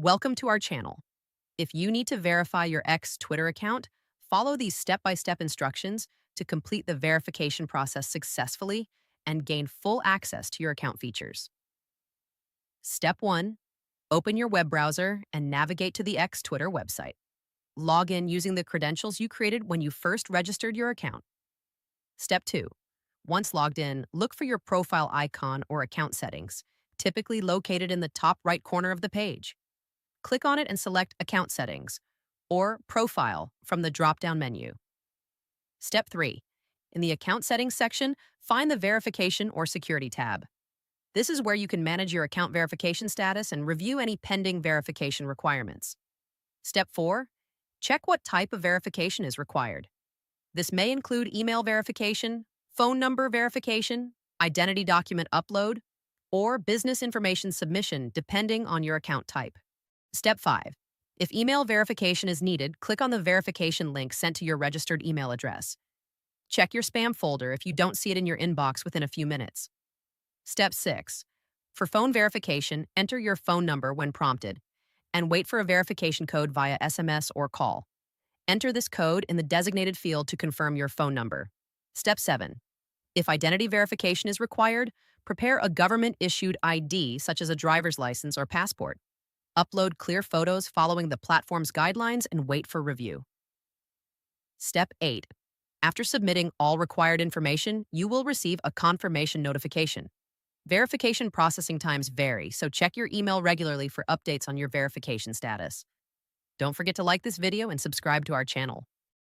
Welcome to our channel. If you need to verify your X Twitter account, follow these step-by-step instructions to complete the verification process successfully and gain full access to your account features. Step 1. Open your web browser and navigate to the X Twitter website. Log in using the credentials you created when you first registered your account. Step 2. Once logged in, look for your profile icon or account settings, typically located in the top right corner of the page. Click on it and select Account Settings or Profile from the drop-down menu. Step 3. In the Account Settings section, find the Verification or Security tab. This is where you can manage your account verification status and review any pending verification requirements. Step 4. Check what type of verification is required. This may include email verification, phone number verification, identity document upload, or business information submission depending on your account type. Step 5. If email verification is needed, click on the verification link sent to your registered email address. Check your spam folder if you don't see it in your inbox within a few minutes. Step 6. For phone verification, enter your phone number when prompted and wait for a verification code via SMS or call. Enter this code in the designated field to confirm your phone number. Step 7. If identity verification is required, prepare a government-issued ID such as a driver's license or passport. Upload clear photos following the platform's guidelines and wait for review. Step 8. After submitting all required information, you will receive a confirmation notification. Verification processing times vary, so check your email regularly for updates on your verification status. Don't forget to like this video and subscribe to our channel.